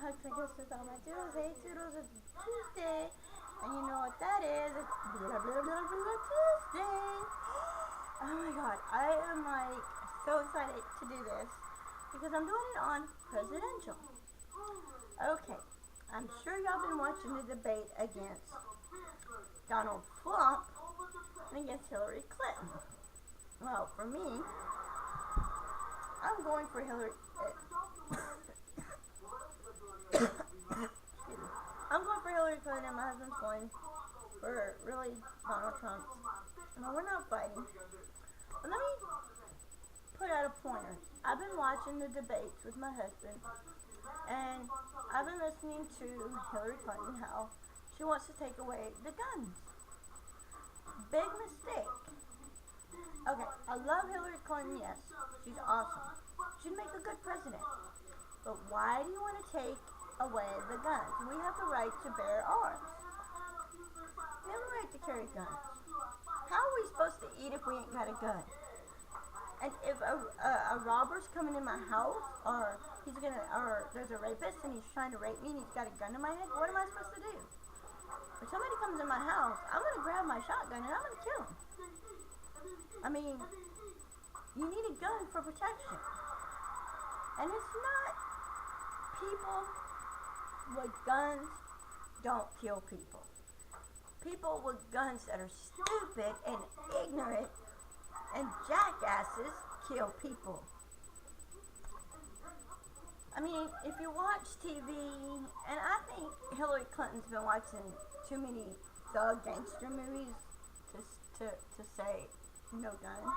This is all my doodles. Hey doodles, it's Tuesday. And you know what that is. It's blah blah blah blah Tuesday. Oh my god, I am like so excited to do this because I'm doing it on presidential. Okay, I'm sure y'all been watching the debate against Donald Trump and against Hillary Clinton. Well, for me, I'm going for Hillary. I'm going for Hillary Clinton, and my husband's going for really Donald Trump. No, we're not fighting. But let me put out a pointer. I've been watching the debates with my husband, and I've been listening to Hillary Clinton, how she wants to take away the guns. Big mistake. Okay, I love Hillary Clinton, yes. She's awesome. She'd make a good president. But why do you want to take away the guns? We have the right to bear arms. We have the right to carry guns. How are we supposed to eat if we ain't got a gun? And if a robber's coming in my house, or there's a rapist and he's trying to rape me and he's got a gun in my head, what am I supposed to do? If somebody comes in my house, I'm going to grab my shotgun and I'm going to kill him. I mean, you need a gun for protection. And it's not people with guns don't kill people. People with guns that are stupid and ignorant and jackasses kill people. I mean, if you watch TV, and I think Hillary Clinton's been watching too many thug gangster movies to say no guns.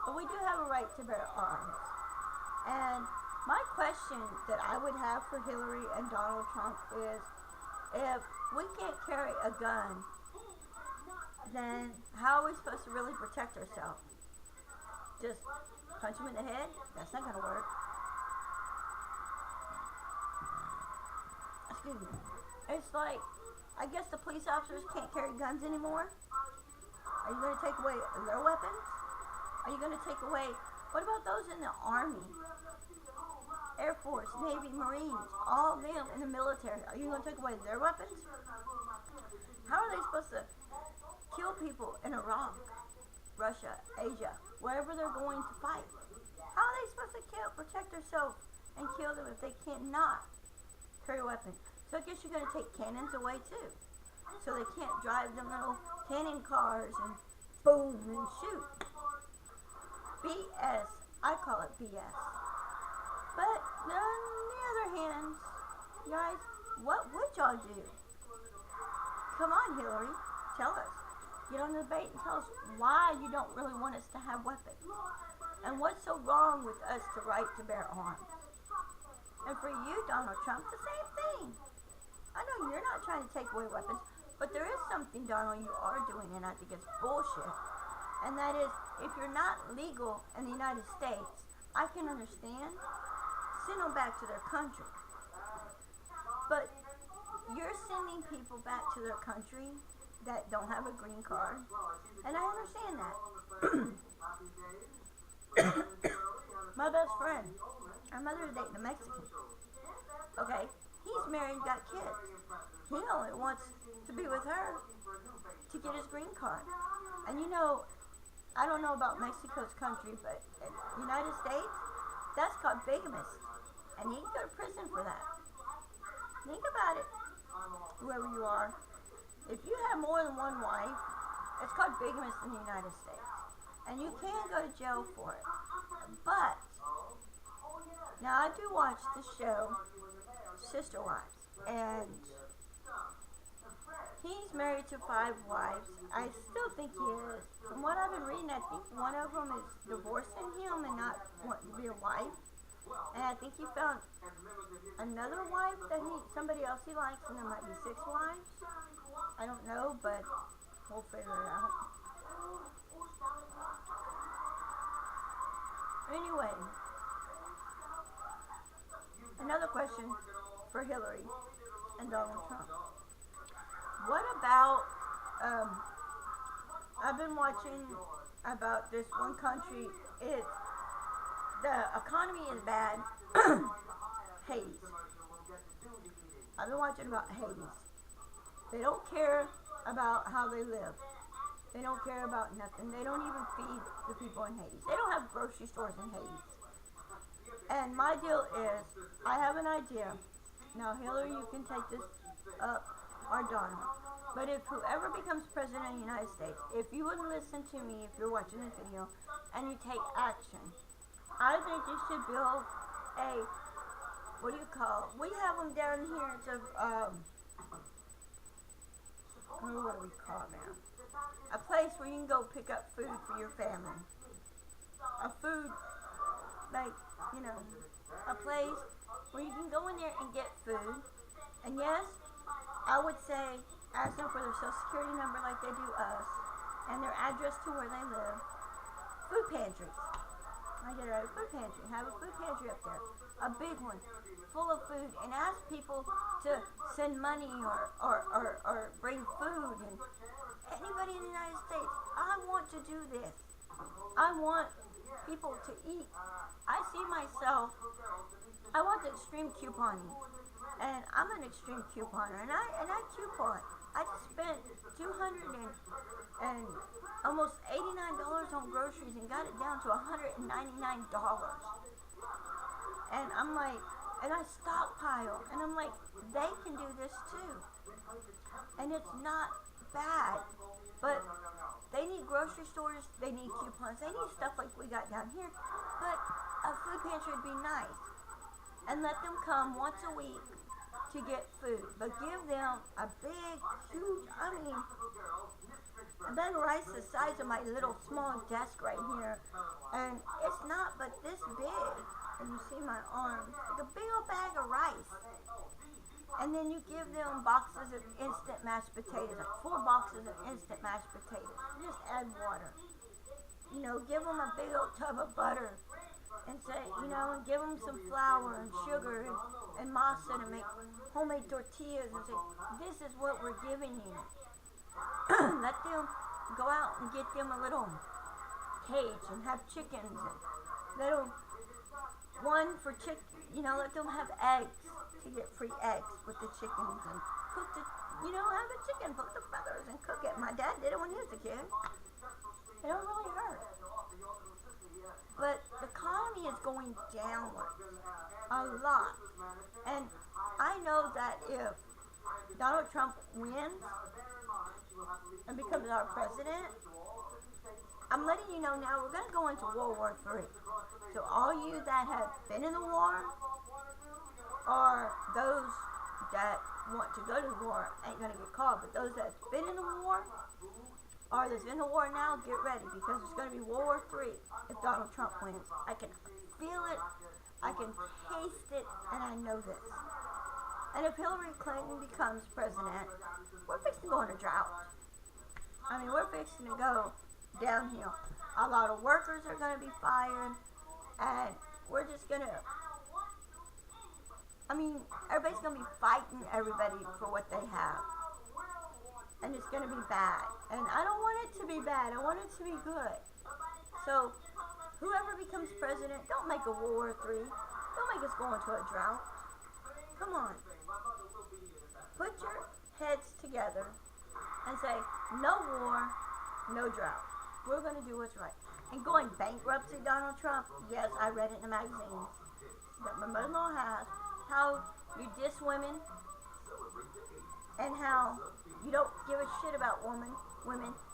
But we do have a right to bear arms. And my question that I would have for Hillary and Donald Trump is, if we can't carry a gun, then how are we supposed to really protect ourselves? Just punch them in the head? That's not going to work. Excuse me. It's like, I guess the police officers can't carry guns anymore. Are you going to take away their weapons? Are you going to take away, what about those in the Army, Air Force, Navy, Marines, all them in the military? Are you going to take away their weapons? How are they supposed to kill people in Iraq, Russia, Asia, wherever they're going to fight? How are they supposed to protect themselves and kill them if they cannot carry weapons? So I guess you're going to take cannons away too. So they can't drive them little cannon cars and boom and shoot. BS. I call it BS. But on the other hand, guys, what would y'all do? Come on, Hillary, tell us. Get on the debate and tell us why you don't really want us to have weapons. And what's so wrong with us to right to bear arms? And for you, Donald Trump, the same thing. I know you're not trying to take away weapons, but there is something, Donald, you are doing, and I think it's bullshit. And that is, if you're not legal in the United States, I can understand. Send them back to their country. But you're sending people back to their country that don't have a green card. And I understand that. My best friend, our mother's dating a Mexican. Okay? He's married and got kids. He only wants to be with her to get his green card. And you know, I don't know about Mexico's country, but in the United States, that's called bigamous. And you can go to prison for that. Think about it, whoever you are. If you have more than one wife, it's called bigamous in the United States. And you can go to jail for it. But, now I do watch the show Sister Wives, and he's married to 5 wives. I still think he is. From what I've been reading, I think one of them is divorcing him and not wanting to be a wife. And I think he found another wife that somebody else he likes, and there might be 6 wives. I don't know, but we'll figure it out. Anyway, another question for Hillary and Donald Trump. What about, I've been watching about this one country, the economy is bad, Haiti. I've been watching about Hades. They don't care about how they live. They don't care about nothing. They don't even feed the people in Hades. They don't have grocery stores in Hades. And my deal is, I have an idea. Now, Hillary, you can take this up, or Donald. But if whoever becomes president of the United States, if you would listen to me, if you're watching this video, and you take action, I think you should build a, what do you call it? We have them down here. It's a, what do we call it now? A place where you can go pick up food for your family. A food, like, you know, a place where you can go in there and get food. And yes, I would say, ask them for their social security number like they do us, and their address to where they live. Food pantries. I get it right. Food pantry. Have a food pantry up there. A big one. Full of food. And ask people to send money or bring food. And anybody in the United States, I want to do this. I want people to eat. I see myself, I want the extreme couponing. And I'm an extreme couponer. And I coupon. I just spent $200 and almost $89 on groceries and got it down to $199. And I'm like, and I stockpile, and I'm like, they can do this too. And it's not bad, but they need grocery stores, they need coupons, they need stuff like we got down here, but a food pantry would be nice. And let them come once a week to get food, but give them a big, huge, I mean, a bag of rice the size of my little small desk right here, and it's not but this big, and you see my arms, like a big old bag of rice, and then you give them boxes of instant mashed potatoes, like 4 boxes of instant mashed potatoes, just add water, you know, give them a big old tub of butter, and say, you know, and give them some flour and sugar and masa to make homemade tortillas, and say, this is what we're giving you. Let them go out and get them a little cage and have chickens, and let them, one for chicken, you know, let them have eggs to get free eggs with the chickens, and cook the, you know, have a chicken, put the feathers and cook it. My dad did it when he was a kid. It don't really hurt. But the economy is going downward a lot. And I know that if Donald Trump wins and becomes our president, I'm letting you know now we're going to go into World War III. So all you that have been in the war or those that want to go to the war ain't going to get called. But those that's been in the war or that's in the war now, get ready, because it's going to be World War III if Donald Trump wins. I can feel it, I can taste it, and I know this. And if Hillary Clinton becomes president, we're fixing to go on a drought. I mean, we're fixing to go downhill. A lot of workers are going to be fired, and we're just going to, I mean, everybody's going to be fighting everybody for what they have. And it's going to be bad. And I don't want it to be bad. I want it to be good. So, whoever becomes president, don't make a World War III. Don't make us go into a drought. Come on. Put your heads together and say, no war, no drought. We're going to do what's right. And going bankruptcy, Donald Trump, yes, I read it in the magazines that my mother-in-law has, how you diss women and how you don't give a shit about women.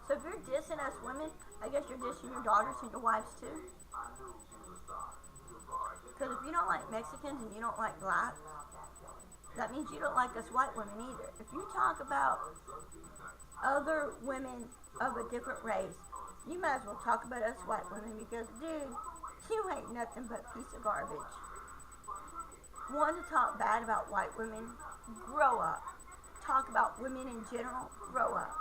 So if you're dissing us women, I guess you're dissing your daughters and your wives too. Because if you don't like Mexicans and you don't like blacks, that means you don't like us white women either. If you talk about other women of a different race, you might as well talk about us white women, because dude, you ain't nothing but a piece of garbage. Want to talk bad about white women? Grow up. Talk about women in general, grow up.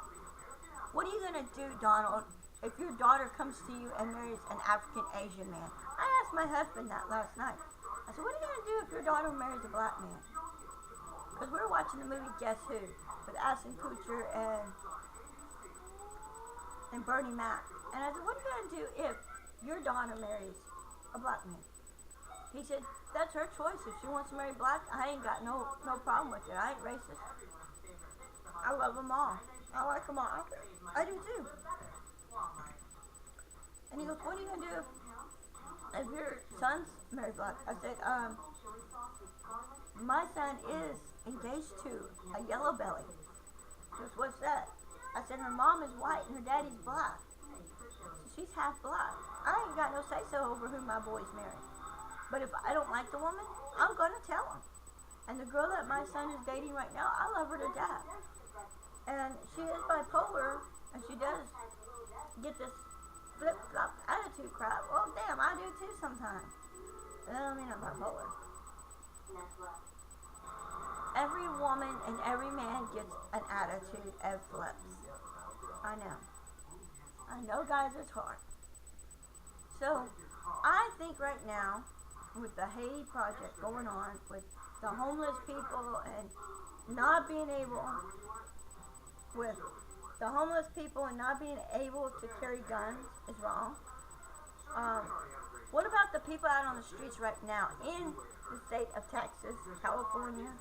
What are you going to do, Donald, if your daughter comes to you and marries an African Asian man? I asked my husband that last night. I said, what are you going to do if your daughter marries a black man? Because we were watching the movie Guess Who with Ashton Kutcher and Bernie Mac. And I said, what are you going to do if your daughter marries a black man? He said, that's her choice. If she wants to marry black, I ain't got no problem with it. I ain't racist. I love them all. I like them all. I do too. And he goes, what are you going to do if your son's married black? I said, my son is engaged to a yellow belly. He goes, what's that? I said, her mom is white and her daddy's black. So she's half black. I ain't got no say-so over who my boy's married. But if I don't like the woman, I'm going to tell him. And the girl that my son is dating right now, I love her to death. And she is bipolar, and she does get this flip-flop attitude crap. Well, damn, I do too sometimes. I mean, I'm bipolar. Every woman and every man gets an attitude and flips. I know, guys, it's hard. So, I think right now, with the Haiti project going on, with the homeless people and not being able, to carry guns is wrong. What about the people out on the streets right now in the state of Texas, California,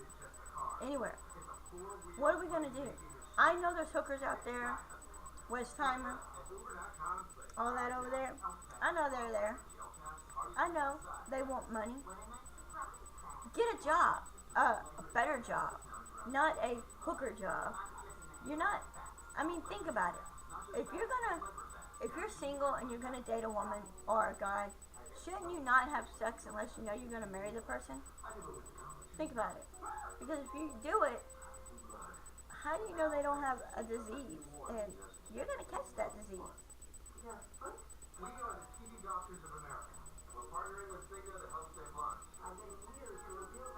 anywhere? What are we going to do? I know there's hookers out there, Westheimer, all that over there. I know they're there. I know they want money. Get a job, a better job, not a hooker job. Think about it. If you're single and you're gonna date a woman or a guy, shouldn't you not have sex unless you know you're gonna marry the person? Think about it. Because if you do it, how do you know they don't have a disease? And you're gonna catch that disease. We are the TV Doctors of America. We're partnering with Cigna to help save lives.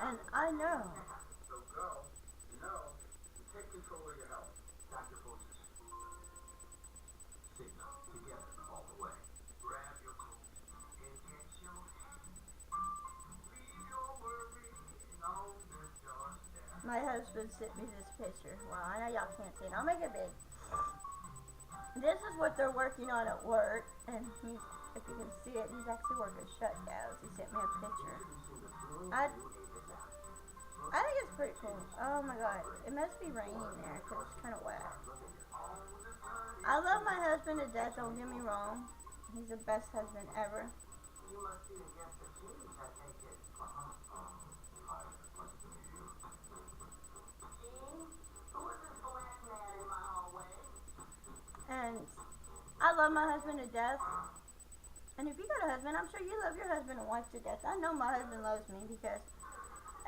And I know. So go, and take control of your health. Dr. Forces. Cigna, together, all the way. Grab your coat and get your hand. Leave your worries on the doorstep. My husband sent me this picture. Well, I know y'all can't see it. I'll make it big. This is what they're working on at work, and if you can see it, he's actually working shutdowns. He sent me a picture. I think it's pretty cool. Oh my god, it must be raining there because it's kind of wet. I love my husband to death, don't get me wrong. He's the best husband ever. And I love my husband to death. And if you got a husband, I'm sure you love your husband and wife to death. I know my husband loves me because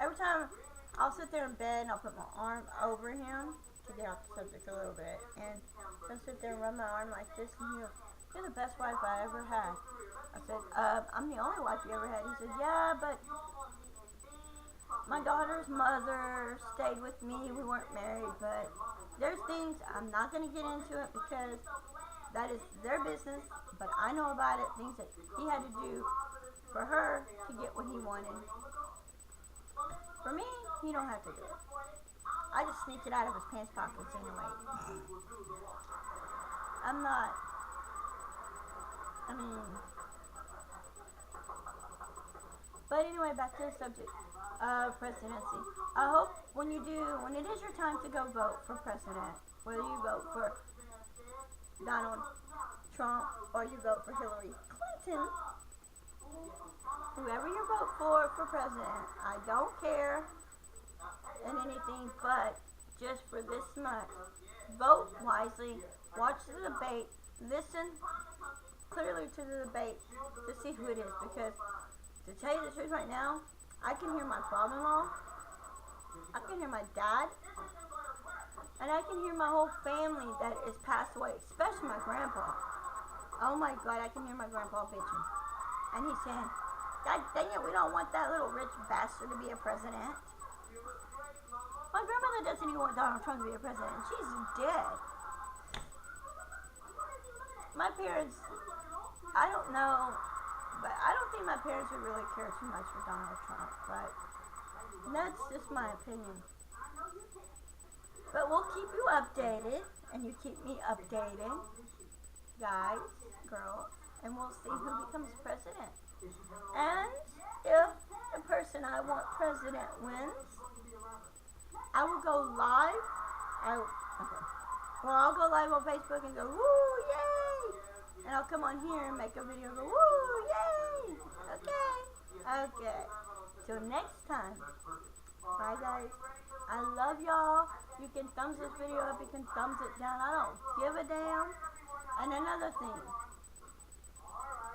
every time I'll sit there in bed and I'll put my arm over him to get off the subject a little bit. And I'll sit there and rub my arm like this, and he goes, "You're the best wife I ever had." I said, "I'm the only wife you ever had." He said, "Yeah, but my daughter's mother stayed with me. We weren't married, but there's things I'm not going to get into it because that is their business, but I know about it, things that he had to do for her to get what he wanted. For me, he don't have to do it. I just sneak it out of his pants pockets anyway. But anyway, back to the subject of presidency. I hope when it is your time to go vote for president, whether you vote for Donald Trump or you vote for Hillary Clinton, whoever you vote for president, I don't care and anything, but just for this much, vote wisely, watch the debate, listen clearly to the debate to see who it is, because to tell you the truth right now, I can hear my father-in-law, I can hear my dad, and I can hear my whole family that is passed away, especially my grandpa. Oh my God, I can hear my grandpa bitching. And he's saying, "God dang it, we don't want that little rich bastard to be a president." My grandmother doesn't even want Donald Trump to be a president. She's dead. My parents, I don't know, but I don't think my parents would really care too much for Donald Trump. But that's just my opinion. But we'll keep you updated, and you keep me updated, guys, girls, and we'll see who becomes president. And if the person I want president wins, I will go live. Okay. Well, I'll go live on Facebook and go, woo, yay! And I'll come on here and make a video and go, woo, yay! Okay. Okay. Till next time. Bye, guys. I love y'all. You can thumbs this video up. You can thumbs it down. I don't give a damn. And another thing.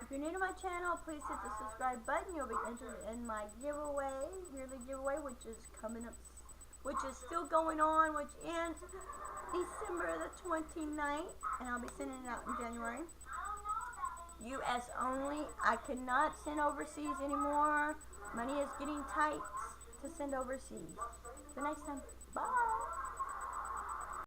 If you're new to my channel, please hit the subscribe button. You'll be entered in my giveaway, yearly giveaway, which is coming up, which is still going on, which ends December the 29th, and I'll be sending it out in January. U.S. only. I cannot send overseas anymore. Money is getting tight to send overseas. Till next time. Bye.